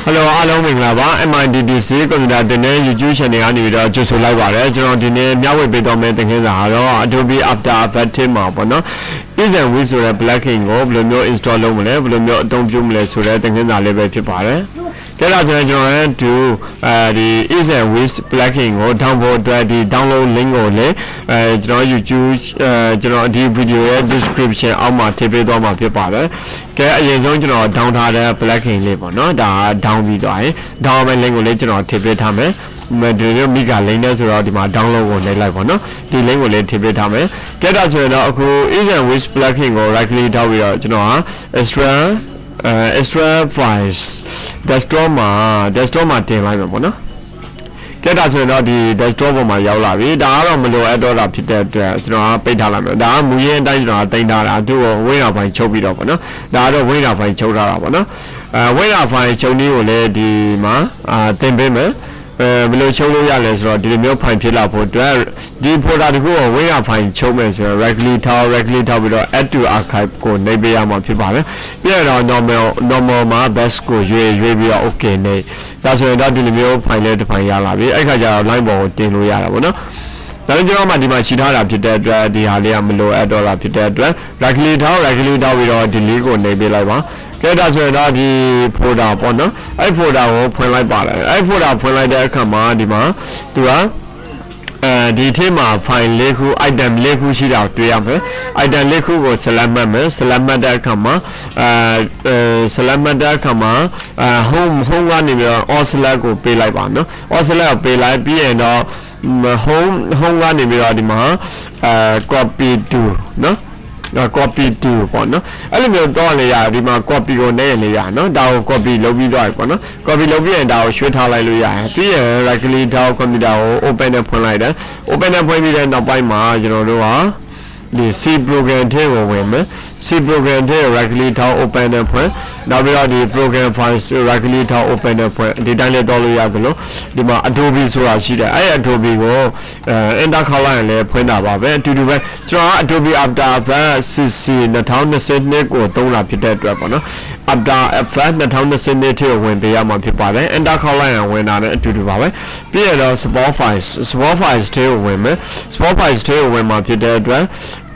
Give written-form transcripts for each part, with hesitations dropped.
Hello အားလုံးမင်္ဂလာပါ MYDDC ကွန်ပျူတာတင်တဲ့ YouTube channel ကနေပြီးတော့ကြိုဆိုလိုက်ပါတယ်ကျွန်တော်ဒီနေ့မျှဝေပေးတော့မယ့်သင်ခန်းစာကတော့ Adobe After Effects မှာပေါ့နော် Wizz ဆိုတဲ့ plugin ကိုဘယ်လိုမျိုး install လုပ်မလဲဘယ်လိုမျိုးအသုံးပြုမလဲဆိုတဲ့သင်ခန်းစာလေးပဲဖြစ်ပါတယ်ကဲဒါဆိုရင်ကျွန်တော်တို့ဒီ Wizz plugin ကို download အတွက်ဒီ download link ကိုလည်းကျွန်တော် YouTube ကျွန်တော်ဒီ video ရဲ့ description အောက်မှာထည့်ပေးသွားမှာဖြစ်ပါတယ်ကဲအရင်ဆုံးကျွန်တော် down ထားတဲ့ plugin လေးပေါ့နော်ဒါ down ပြီးသွားရင် down မဲ့ link ကိုလည်းကျွန်တော်ထည့်ပေးထားမယ်ဒီလိုမိက link နဲ့ဆိုတော့ဒီမှာ download ကိုနှိပ်လိုက်ပေါ့နော်ဒီ link ကိုလည်းထည့်ပေးထားမယ်ကဲဒါဆိုရင်တော့အခု Wizz plugin ကို right click ထောက်ပြီးတော့ကျွန်တော်ဟာ extra files desktop မှာတင်လိုက်မှာပေါ့နော်ကဲဒါဆိုရင်တော့ဒီ desktop ပေါ်မှာရောက်လာပြီဒါကတော့မလိုအပ်တော့တာဖြစ်တဲ့အတွက်ကျွန်တော်ကပိတ်ထားလိုက်မယ်ဒါကမူရင်းအတိုင်းကျွန်တော်တင်ထားတာသူ့ကိုဝိညာဉ်ဖိုင်ချုပ်ပြီးတော့ပေါ့နော်ဒါကတော့ဝိညာဉ်ဖိုင်ချုပ်ထားတာပေါ့နော်ဝိညာဉ်ဖိုင်ချုပ်နည်းကိုလည်းဒီမှာတင်ပေးမယ်ဘယ်လိုချုပ်လို့ရလဲဆိုတော့ဒီလိုမျိုးဖိုင်ဖြစ်လာဖို့အတွက်ဒီ folder တခုကိုဝိညာဉ်ဖိုင်ချုပ်မယ်ဆိုတော့ right click ထောက်ပြီးတော့ add to archive ကိုနှိပ်ပေးရမှာဖြစ်ပါတယ်ပြီးတော့ normal မှာ best ကိုရွေးပြီးတော့ okay နေဒါဆိုရင်တော့ဒီလိုမျိုးဖိုင်လေးတစ်ဖိုင်ရလာပြီအဲ့ခါကျတော့ line ပေါ်ကိုတင်လို့ရတာပေါ့နော်ဒါကြောင့်ကျွန်တော်မှဒီမှာရှိထားတာဖြစ်တဲ့အတွက်ဒီဟာလေးကမလိုအပ်တော့တာဖြစ်တဲ့အတွက် right click ထောက်ပြီးတော့ delete ကိုနှိပ်ပေးလိုက်ပါကဲဒါဆိုရင်တော့ဒီ folder ပေါ့နော်အဲ့ folder ကိုဖွင့်လိုက်ပါတယ်အဲ့ folder ဖွင့်လိုက်တဲ့အခါမှာဒီမှာသူကဒီထဲမှာ file လေးခု item လေးခုရှိတာတွေ့ရမယ် item လေးခုကို select မှတ်မယ် select မှတ်တဲ့အခါမှာhome ကနေပြီးတော့ all select ကိုပေးလိုက်ပါနော် all select ကိုပေးလိုက်ပြီးရင်တော့ home ကနေပြီးတော့ဒီမှာcopy to နော်copy to ပေါ့နော်အဲ့လိုမျိုးတော့လေရဒီမှာ copy ကိုနဲ့လေရနော်ဒါကို copy လုပ်ပြီးတော့ပေါ့နော် copy လုပ်ပြီးရင်ဒါကိုရွှေ့ထားလိုက်လို့ရတယ်ပြီးရင် right click ထောက် computer ကို open နဲ့ဖွင့်လိုက်တယ် open နဲ့ဖွင့်ပြီးတဲ့နောက်ပိုင်းမှာကျွန်တော်တို့ဟာဒီ C program ထဲကိုဝင်မယ် C program ထဲကို right click ထောက် open နဲ့ဖွင့်နောက်ပြီးတော့ဒီ program files right click ထောက် open နဲ့ဖွင့်ဒီတိုင်းလေးတော့လို့ရသလိုဒီမှာ Adobe ဆိုတာရှိတယ်အဲ့ Adobe ကို enter ခေါက်လိုက်ရင်လည်းဖွင့်တာပါပဲအတူတူပဲကျွန်တော်က Adobe After Effects CC 2022ကိုသုံးတာဖြစ်တဲ့အတွက်ပေါ့နော် After Effects 2022ထဲကိုဝင်ပေးရမှာဖြစ်ပါတယ် enter ခေါက်လိုက်ရင်ဝင်တာနဲ့အတူတူပါပဲပြီးရတော့ support files ထဲကိုဝင်မယ် support files ထဲကိုဝင်မှာဖြစ်တဲ့အတွက်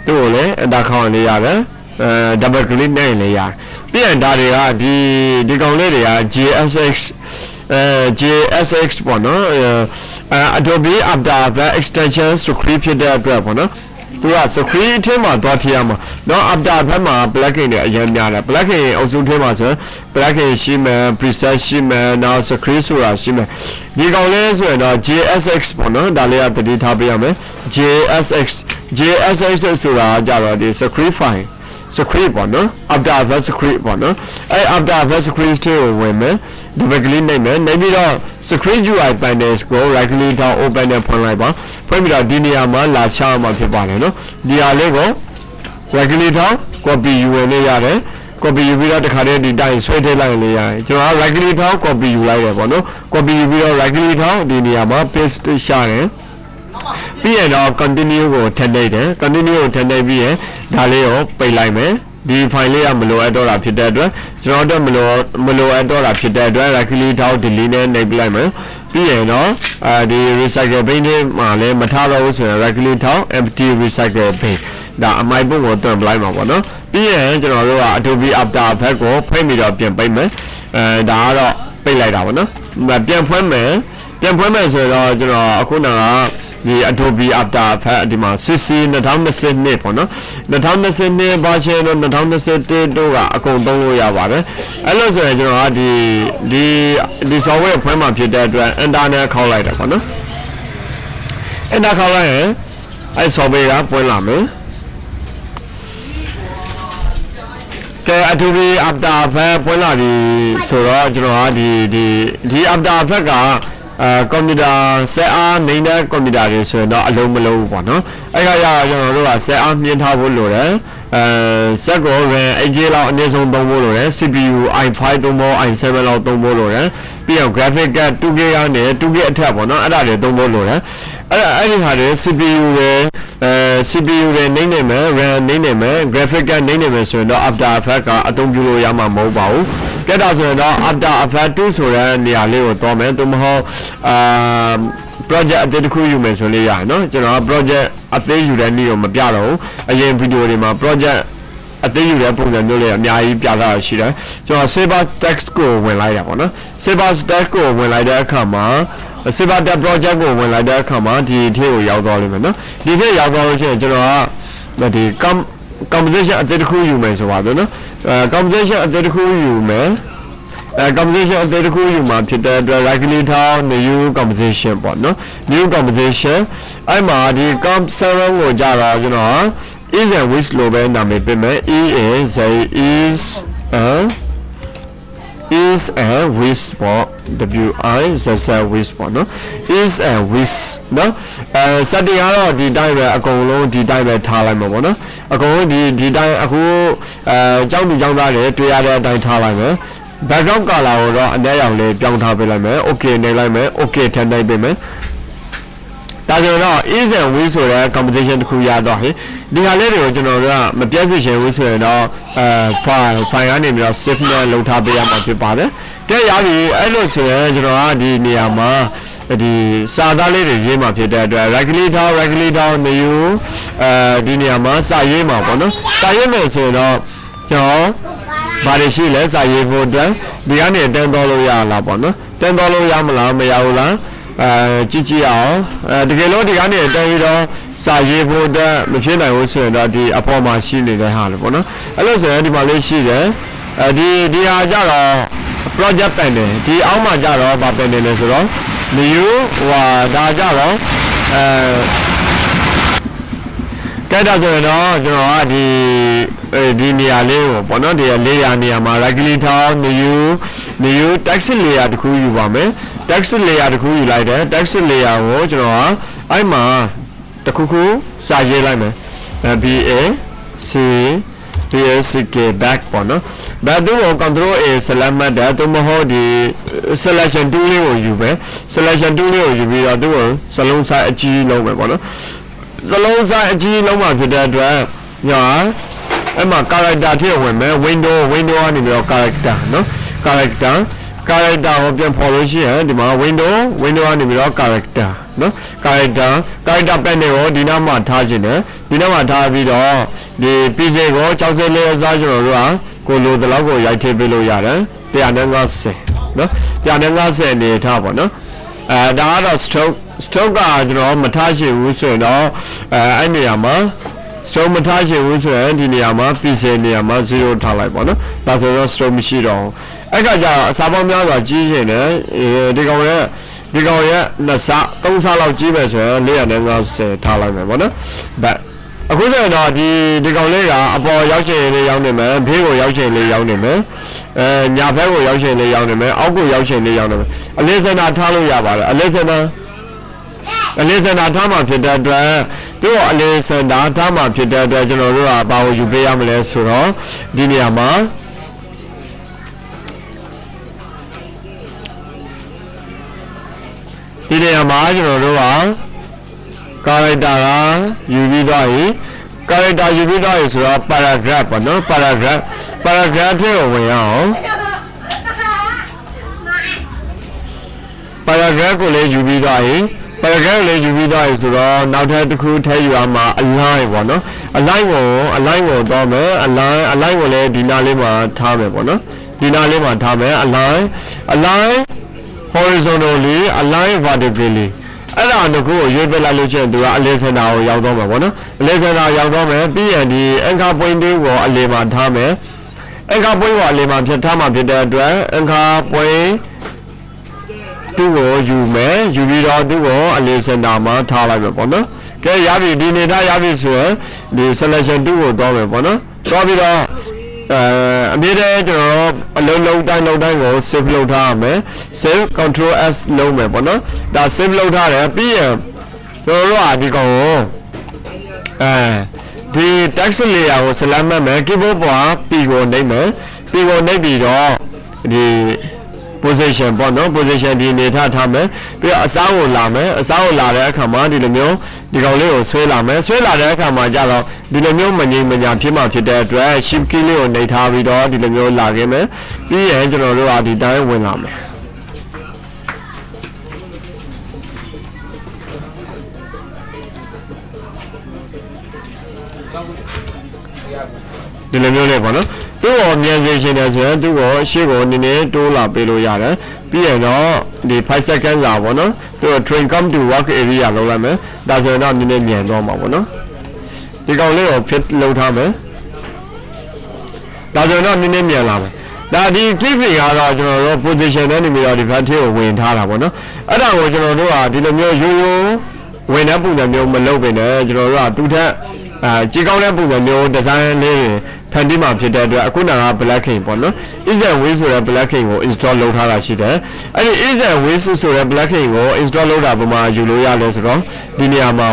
သူ့ကိုလည်း enter ခေါက်ရင်လေးရတယ်double click နဲ့လည်းရတယ်ပြီးရင်ဒါတွေကဒီကောင်လေးတွေက JSX ပေါ့နော်Adobe After Effects extension script ဖြစ်တဲ့အတွက်ပေါ့နော်သူက script ထဲမှာတွားထည့်ရမှာเนาะ After Effects မှာ plugin တွေအရင်များတယ် plugin အုပ်စုထဲမှာဆိုရင် plugin ရှိမယ် preset ရှိမယ်နောက် script ဆိုတာရှိမယ်ဒီကောင်လေးဆိုရင်တော့ JSX ပေါ့နော်ဒါလေးကတတိထားပေးရမယ် JSX ဆိုတာကြတော့ဒီ script file script ပေါ့နော် After Effects script ပေါ့နော်အဲ After Effects script ကိုဝင်မယ် double click နှိပ်မယ်နှိပ်ပြီးတော့ script UI panels ကို right click ထောက် open နဲ့ဖွင့်လိုက်ပါဖွင့်ပြီးတော့ဒီနေရာမှာလာချမှာဖြစ်ပါတယ်နော်ဒီဟာလေးကို right click ထောက် copy ယူဝင်လို့ရတယ် copy ယူပြီးတော့တခါတည်းဒီတိုင်းဆွဲထည့်လိုက်လို့ရတယ်ကျွန်တော် right click ထောက် copy ယူလိုက်တယ်ပေါ့နော် copy ယူပြီးတော့ right click ထောက်ဒီနေရာမှာ paste ရှာတယ်ပြီးရင်တော့ continue ကိုထည့်လိုက်တယ် continue ကိုထည့်လိုက်ပြီးရင်ဒါလေးကိုပိတ်လိုက်မယ်ဒီ file လေးကမလိုအပ်တော့တာဖြစ်တဲ့အတွက်ကျွန်တော်တို့မလိုအပ်တော့တာဖြစ်တဲ့အတွက် right click ထောက် delete နဲ့နှိပ်လိုက်မယ်ပြီးရင်တော့ဒီ recycle bin ထဲမှာလည်းမထားတော့ဘူးဆိုရင် right click ထောက် empty recycle bin ဒါအမိုက်ပုံကိုတွန့်ပလိုက်မှာပေါ့နော်ပြီးရင်ကျွန်တော်တို့က Adobe After Effects ကိုဖွင့်ပြီးတော့ပြန်ပိတ်မယ်ဒါကတော့ပိတ်လိုက်တာပေါ့နော်ပြန်ဖွင့်မယ်ဆိုတော့ကျွန်တော်အခုနကဒီ Adobe After Effects ဒီမှာ CC 2022ပေါ့နော်2022 version တော့2021တို့ကအကုန်သုံးလို့ရပါတယ်အဲ့လိုဆိုရင်ကျွန်တော်ကဒီ software ဖွင့်မှာဖြစ်တဲ့အတွက် enter နဲ့ခေါက်လိုက်တယ်ပေါ့နော် enter ခေါက်လိုက်ရင်အဲ့ software ကပွင့်လာမယ်ကဲ Adobe After Effects ပွင့်လာပြီဆိုတော့ကျွန်တော်ကဒီ After Effects ကကွန်ပျူတာဆက်အားနေတဲ့ကွန်ပျူတာတွေဆိုရင်တော့အလုံးမလုံးဘူးပေါ့နော်အဲ့ခါကျတော့ကျွန်တော်တို့ကဆက်အားမြင့်ထားဖို့လိုတယ်ဆက်ကို RAM 8GB လောက်အနည်းဆုံးသုံးဖို့လိုတယ် CPU i5 သုံးဖို့ i7 လောက်သုံးဖို့လိုတယ်ပြီးတော့ graphic card 2GB ကနေ 2GB အထက်ပေါ့နော်အဲ့ဒါတွေသုံးဖို့လိုတယ်အဲ့ဒီဟာတွေ CPU တွေနေနေမယ် RAM နေနေမယ် graphic card နေနေမယ်ဆိုရင်တော့ After Effects ကအသုံးပြုလို့ရမှာမဟုတ်ပါဘူးက ကဲဒါဆိုရင်တော့ after effect 2ဆိုတဲ့နေရာလေးကိုတော့မယ်သူမဟုတ်project အသစ်တစ်ခုယူမယ်ဆိုလို့ရတယ်နော်ကျွန်တော် project အသေးယူတဲ့နေ့ကိုမပြတော့ဘူးအရင် video တွေမှာ project အသေးယူတဲ့ပုံစံမျိုးလေးအများကြီးပြတာရှိတယ်ကျွန်တော် saver text ကိုဝင်လိုက်တာပေါ့နော် saver text ကိုဝင်လိုက်တဲ့အခါမှာ saver text project ကိုဝင်လိုက်တဲ့အခါမှာဒီအထက်ကိုရောက်သွားလိမ့်မယ်နော်ဒီထက်ရောက်သွားလို့ရှိရင်ကျွန်တော်ကဒီ composition အသစ်တစ်ခုယူမယ်ဆိုပါတော့နော်composition အသစ်တစ်ခုယူမယ်composition အသစ်တစ်ခုယူမှာဖြစ်တဲ့အတွက် right click ထောင်း new composition ပေါ့နော် new composition အဲ့မှာဒီ comp 7ကိုကြာတော့ကျွန်တော် is and with လို့ပဲနာမည်ပေးမယ် is and with ပေါ့ wiz with ပေါ့နော် is and with နော် setting ကတော့ဒီတိုင်းပဲအကုန်လုံးဒီတိုင်းပဲထားလိုက်မှာပေါ့နော်အကုန်လုံးဒီတိုင်းအခုကျောင်းသူကျောင်းသားတွေတွေ့ရတဲ့အတိုင်းထားလိုက်မယ် background color ကိုတော့အနက်ရောင်လေးပြောင်းထားပေးလိုက်မယ် okay နေလိုက်မယ် okay ထည့်လိုက်ပေးမယ်ဒါဆိုတော့ is and with ဆိုတဲ့ composition တစ်ခုရတော့ဟင်ဒီဟာလေးတွေကိုကျွန်တော်တို့ကမပြတ်စေချင်ဘူးဆိုရင်တော့file ကနေပြီးတော့ save နဲ့လုပ်ထားပေးရမှာဖြစ်ပါတယ်ကဲရပြီအဲ့လိုဆိုရင်ကျွန်တော်ကဒီနေရာမှာဒီစာသားလေးတွေရေးမှာဖြစ်တဲ့အတွက် right click ထောင်း new ဒီနေရာမှာစာရေးမှာပေါ့နော်စာရေးမယ်ဆိုရင်တော့ကျွန်တော်ဘာတွေရှိလဲစာရေးဖို့အတွက်ဒီကနေတန်းတော်လို့ရလားပေါ့နော်တန်းတော်လို့ရမလားမရဘူးလားကြည့်အောင်တကယ်လို့ဒီကနေတန်းပြီးတော့စာရေးဖို့အတွက်မဖြစ်နိုင်ဘူးဆိုရင်တော့ဒီအပေါ်မှာရှိနေတဲ့ဟာလေပေါ့နော်အဲ့လိုဆိုရင်ဒီမှာလေးရှိတယ်ဒီဟာကြတော့ project panel ဒီအောက်မှာကြတော့ဗာ panel လဲဆိုတော့ new ဒါကြတော့ကဲဒါဆိုရင်တော့ကျွန်တော်ကဒီနေရာလေးကိုပေါ့နော်ဒီlayerနေရာမှာ right click ထောင်း new text layer တခုယူပါမယ် text layer တခုယူလိုက်တယ် text layer ကိုကျွန်တော်ကအဲ့မှာတခုခုစာရေးလိုက်မယ် back ပေါ့နော်ဒါသူ့ကို control A select မှတ်တယ်သူမဟုတ်ဒီ selection tool လေးကိုယူမယ် selection tool လေးကိုယူပြီးတော့သူ့ကိုစလုံးစာအကြီးလုံးပဲပေါ့နော်စလုံးစာအကြီးလုံးမှာဖြစ်တဲ့အတွက်ညာအဲ့မှာ character ထည့်ဝင်မယ် window ကနေပြီးတော့ character နော် character ကိုပြန်ဖော်လို့ရှိရင်ဒီမှာ window ကနေပြီးတော့ character နော် character panel ကိုဒီနားမှာထားခြင်းတယ်ဒီနားမှာထားပြီးတော့ဒီ PC ကို64အစားကျွန်တော်တို့ကကိုလိုသလောက်ကိုရိုက်ထည့်ပေးလို့ရတယ်150နော်150အနေထားပေါ့နော်ဒါကတော့ stroke ကကျွန်တော်မထားချင်ဘူးဆိုရင်တော့အဲ့နေရာမှာ stroke မထားချင်ဘူးဆိုရင်ဒီနေရာမှာ PC နေရာမှာ0ထားလိုက်ပေါ့နော်ဒါဆိုတော့ stroke မရှိတော့ဘူးအဲ့ကကြတော့အစားပေါင်းများစွာကြီးရင်လည်းဒီကောင်ရဲ့နှစ်ဆ3ဆလောက်ကြီးပဲဆိုရင်450ထားလိုက်မယ်ပေါ့နော်အခုဆိုရင်တော့ဒီကောင်လေးကအပေါ်ရောက်ချင်လေးရောက်နေမယ်ဘေးကိုရောက်ချင်လေးရောက်နေမယ်ညာဘက်ကိုရောက်ချင်လေးရောက်နေမယ်အောက်ကိုရောက်ချင်လေးရောက်နေမယ်အလေးစင်တာထားလို့ရပါတယ်အလေးစင်တာထားမှာဖြစ်တဲ့အတွက်သူ့အလေးစင်တာထားမှာဖြစ်တဲ့အတွက်ကျွန်တော်တို့ကဘာကိုယူပေးရမလဲဆိုတော့ဒီနေရာမှာကျွန်တော်တို့က character ယူပြီးတော့ဆိုတော့ paragraph ပေါ့နော် paragraph ထဲကိုဝင်ရအောင် paragraph ကိုလည်းယူပြီးတော့ဆိုတော့နောက်ထပ်တစ်ခုထည့်ယူရမှာ align ပေါ့နော် align ကိုတော့မယ် align ကိုလည်းဒီနားလေးမှာထားမယ်ပေါ့နော်ဒီနားလေးမှာထားမယ် align horizontally align vertically အဲ့ဒါတခုကိုရွေးပေးလိုက်လို့ချင်းသူကအလေးစင်တာကိုရောက်တော့မှာပေါ့နော်အလေးစင်တာရောက်တော့မယ်ပြီးရင်ဒီ anchor point ကိုအလေးမှာထားမယ် anchor point ကိုအလေးမှာထားမှာဖြစ်တဲ့အတွက် anchor point သူ့ကိုယူမယ်ယူပြီးတော့သူ့ကိုအလေးစင်တာမှာထားလိုက်မယ်ပေါ့နော်ကဲရပြီဒီနေတာရပြီဆိုရင်ဒီ selection 2ကိုတော့မယ်ပေါ့နော်တော့ပြီးတော့အမြဲတမ်းကျွန်တော်အလုံးတိုင်းကို save လုပ်ထားရမယ် save control s လုပ်မယ်ပေါ့နော်ဒါ save လုပ်ထားတယ်ပြီးရင်ကျွန်တော်တို့ကဒီကောင်ကိုဒီ text layer ကို select မှတ်မယ် keyboard ပေါ် P ကိုနှိပ်မယ် P ကိုနှိပ်ပြီးတော့ဒီ position ပေါ့နော် position ဒီနေထားထားမယ်ပြီးတော့အစားကိုလာမယ်အစားကိုလာတဲ့အခါမှာဒီလိုမျိုးဒီကောင်လေးကိုဆွဲလာမယ်ဆွဲလာတဲ့အခါမှာကျတော့ဒီလိုမျိုးမငြိမ်မညာဖြစ်မှဖြစ်တဲ့အတွက် shift key လေးကိုနှိပ်ထားပြီးတော့ဒီလိုမျိုးလာခဲ့မယ်ပြီးရင်ကျွန်တော်တို့ကဒီတိုင်းဝင်လာမယ်ဒီလိုမျိုးလေးပေါ့နော်သူ့ကိုမြန်စေရှင်တယ်ဆိုရင်သူ့ကိုရှေ့ကိုနည်းနည်းတိုးလာပေးလို့ရတယ်ပြီးရင်တော့ဒီ5 seconds လာပေါ့နော်သူ့ကို train come to work area လောက်လိုက်မယ်ဒါဆိုရင်တော့နည်းနည်းမြန်တော့မှာပေါ့နော်ဒီကောင်လေးကို fit လုပ်ထားမယ်ဒါဆိုရင်တော့နည်းနည်းမြန်လာမယ်ဒါဒီ clip တွေကတော့ကျွန်တော်တို့ position နဲ့နေပြီးတော့ဒီဘက်ထဲကိုဝင်ထားတာပေါ့နော်အဲ့ဒါကိုကျွန်တော်တို့ကဒီလိုမျိုးရိုးရိုးဝင်တဲ့ပုံစံမျိုးမလုပ်ဘဲနဲ့ကျွန်တော်တို့ကသူ့ထက်ကြေကောင်းတဲ့ပုံစံမျိုး design လေးတွေဖန်တီးမှာဖြစ်တဲ့အတွက်အခုနက blacking ပေါ့နော် is and Wizz ဆိုတဲ့ blacking ကို install လုပ်ထားတာရှိတယ်အဲ့ဒီ is and Wizz ဆိုတဲ့ blacking ကို install လုပ်တာပုံမှာယူလို့ရလဲဆိုတော့ဒီနေရာမှာ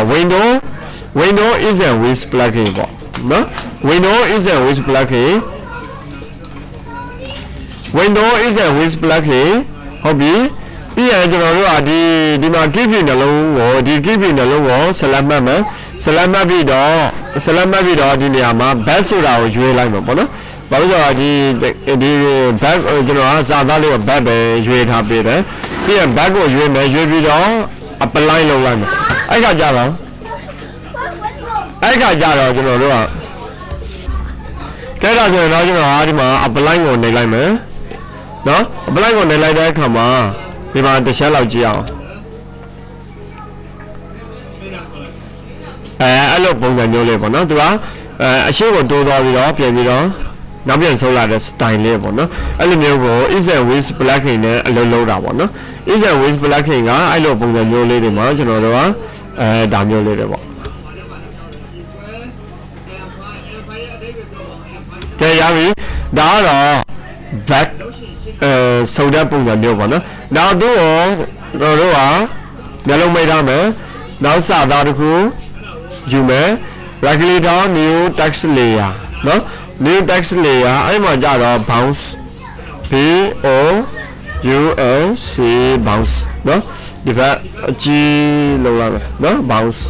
window is and Wizz blacking ပေါ့နော် window is and Wizz blacking window is and Wizz blacking ဟုတ်ပြီပြီးရင်ကျွန်တော်တို့ကဒီမှာ keyframe နှလုံးကိုဒီ keyframe နှလုံးကို select မှတ်မယ် select မှတ်ပြီးတော့ဒီနေရာမှာ back ဆိုတာကိုရွေးလိုက်မှာပေါ့နော်ဘာလို့လဲဒီ back ကျွန်တော်ကစာသားလေးကို back ပဲရွေးထားပေးတယ်ပြီးရင် back ကိုရွေးမယ်ရွေးပြီးတော့ apply လုပ်လိုက်မယ်အဲ့ခါကျတော့ကျွန်တော်တို့ကကဲဒါဆိုရင်တော့ကျွန်တော်ဒီမှာ apply ကိုနှိပ်လိုက်မယ်နော် apply ကိုနှိပ်လိုက်တဲ့အခါမှာဒီမှာတစ်ချက်လောက်ကြည့်အောင်အဲ့လိုပုံစံမျိုးလေးပေါ့နော်သူကအရှိကိုတိုးသွားပြီးတော့ပြန်ပြီးတော့နောက်ပြန်ဆုံးလာတဲ့ style လေးပေါ့နော်အဲ့လိုမျိုးကို is and Wizz blacking နဲ့အလုပ်လုပ်တာပေါ့နော် is and Wizz blacking ကအဲ့လိုပုံစံမျိုးလေးတွေမှာကျွန်တော်တို့ကဒါမျိုးလေးတွေပေါ့ကဲရပြီဒါကတော့ back စုံတဲ့ပုံစံမျိုးပေါ့နော်နောက်သူ့ကိုတို့ကမျက်လုံးမိတ်ထားမယ်နောက်စာသားတစ်ခုယူမယ် regulator new text layer နော် new text layer အဲ့မှာကြတော့ bounce b o u n c bounce နော်ဒီဘက်အကြီးလောက်လာမယ်နော် bounce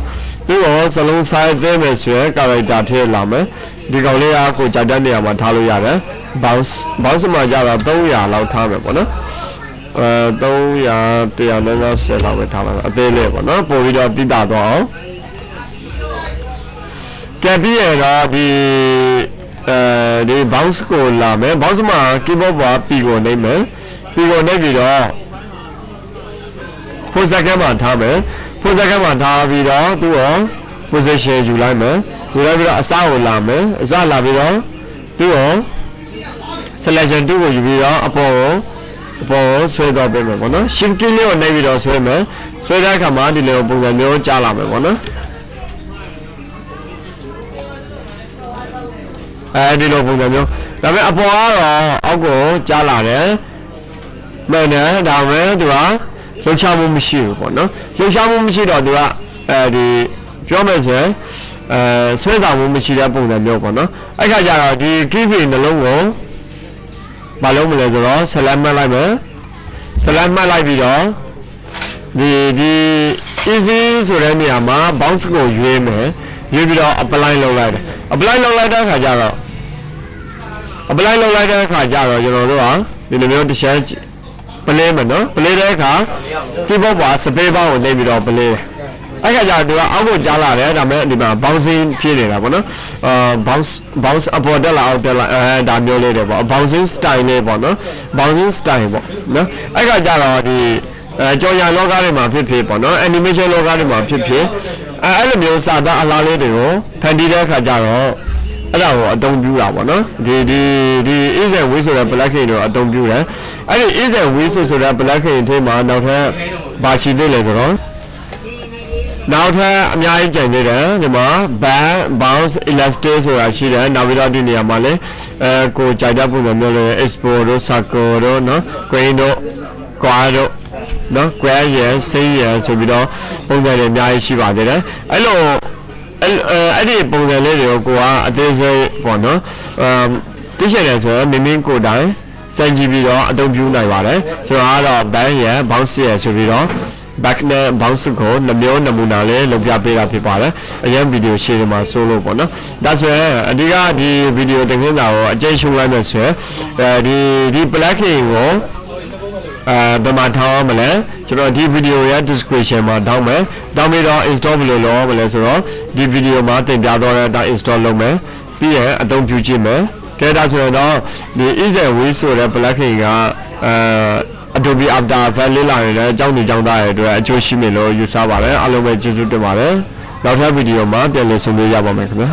သူ့ကိုစလုံးဆိုင်သေးမယ်ဆိုရင် character ထည့်လာမယ်ဒီကောင်လေးကကိုကြိုက်တဲ့နေရာမှာထားလို့ရတယ် bounce မှာကြတော့300လောက်ထားမယ်ပေါ့နော်300 150လောက်ပဲထားလိုက်အသေးလေးပေါ့နော်ပို့ပြီးတော့တိတာတော့အောင်ကဲပြီးရတော့ဒီ bounce ကိုလာမယ် bounce မှာ keyboard ပေါ် P ကိုနှိပ်မယ် P ကိုနှိပ်ပြီးတော့ 4 second မှာထားမယ် 4 second မှာထားပြီးတော့သူ့ကို position ယူလိုက်မယ်ယူလိုက်ပြီးတော့အစကိုလာမယ်အစလာပြီးတော့သူ့ကို selection 2ကိုယူပြီးတော့အပေါ်ကိုဆွဲတော့ပေးမယ်ပေါ့နော် shift key လေးကိုနှိပ်ပြီးတော့ဆွဲမယ်ဆွဲတဲ့အခါမှာဒီလိုပုံစံမျိုးကြားလာမယ်ပေါ့နော်ဒီလိုပုံစံမျိုးဒါပေမဲ့အပေါ်ကတော့အောက်ကိုကြားလာတယ်မှန်တယ်ဒါပေမဲ့သူကလှုပ်ရှားမှုမရှိဘူးပေါ့နော်လှုပ်ရှားမှုမရှိတော့သူကဒီပြောမယ်ဆိုရင်ဆွဲဆောင်မှုမရှိတဲ့ပုံစံမျိုးပေါ့နော်အဲ့ခါကျတော့ဒီ keyframe နှလုံးကိုဘာလုပ်မလဲဆိုတော့ select မှတ်လိုက်မယ် select မှတ်လိုက်ပြီးတော့ဒီ easy ဆိုတဲ့နေရာမှာ bounce ကိုရွေးမယ်ရွေးပြီးတော့ apply လုပ်လိုက်တယ် apply လုပ်လိုက်တဲ့အခါကျတော့ကျွန်တော်တို့ကဒီလိုမျိုးတစ်ချက် play မယ်နော် play တဲ့အခါ keyboard ပေါ် space bar ကိုနှိပ်ပြီးတော့ play အဲ့ခါကျတော့သူကအောက်ကိုကြားလာတယ်ဒါပေမဲ့ဒီမှာ bouncing ဖြစ်နေတာပေါ့နော်bounce အပေါ်တက်လာအောက်တက်လာဒါမျိုးလေးတွေပေါ့ bouncing style လေးပေါ့နော် bouncing style ပေါ့နော်အဲ့ခါကျတော့ဒီကြော်ရလောကတွေမှာဖြစ်ပေါ့နော် animation လောကတွေမှာဖြစ်အဲ့လိုမျိုးစာသားအလားလေးတွေကိုဖန်တီးတဲ့အခါကျတော့အဲ့ဒါကိုအသုံးပြုတာပေါ့နော်ဒီ is and Wizz ဆိုတဲ့ blacking ကိုအသုံးပြုတယ်အဲ့ဒီ is and Wizz ဆိုတဲ့ blacking ထဲမှာနောက်ထပ်ဘာရှိသေးလဲဆိုတော့နောက်ထပ်အများကြီးကြံနေတယ်ဒီမှာ band bounce elastic ဆိုတာရှိတယ်နောက်ပြီးတော့ဒီနေရာမှာလည်းကိုကြိုက်တဲ့ပုံစံမျိုးလေး export တို့ circle တို့နော် grain တို့ quad တို့နော် quad ရယ် sin ရယ်ဆိုပြီးတော့ပုံစံတွေအများကြီးရှိပါသေးတယ်အဲ့လိုအဲ့ဒီပုံစံလေးတွေကိုကအသေးစိတ်ပေါ့နော်သိချင်တယ်ဆိုရင်မိမိကိုယ်တိုင် စင်ကြည့်ပြီးတော့အသုံးပြုနိုင်ပါတယ်ကျွန်တော်ကတော့ band ရဲ့ bounce ရဲ့ဆိုပြီးတော့ back နဲ့ bounce ကိုနှမျိုးနမူနာလေးလုပ်ပြပေးတာဖြစ်ပါတယ်အရင်ဗီဒီယိုရှင်းမှာဆိုလို့ပေါ့နော်ဒါဆိုရင်အဓိကဒီဗီဒီယိုတင်ခင်းတာကိုအကျဉ်းရှုံးလိုက်မယ်ဆိုရင်ဒီ plugin ကိုဘယ်မှာထားအောင်မလဲကျွန်တော်ဒီဗီဒီယိုရဲ့ description မှာတောင်းမယ်တောင်းပြီးတော့ install ဘယ်လိုလုပ်မလဲဆိုတော့ဒီဗီဒီယိုမှာတင်ပြတော့တဲ့အတိုင်း install လုပ်မယ်ပြီးရင်အသုံးပြုကြည့်မယ်ကဲဒါဆိုရင်တော့ဒီ Wizz ဆိုတဲ့ plugin ကAdobe After Effects လေးလာရင်လည်းအကြောင်းတွေကြောင်းသားရဲ့အတွက်အကျိုးရှိမယ်လို့ယူဆပါတယ်အားလုံးပဲကျေးဇူးတင်ပါတယ်နောက်ထပ်ဗီဒီယိုမှာပြန်လည်ဆုံတွေ့ရပါမယ်ခင်ဗျာ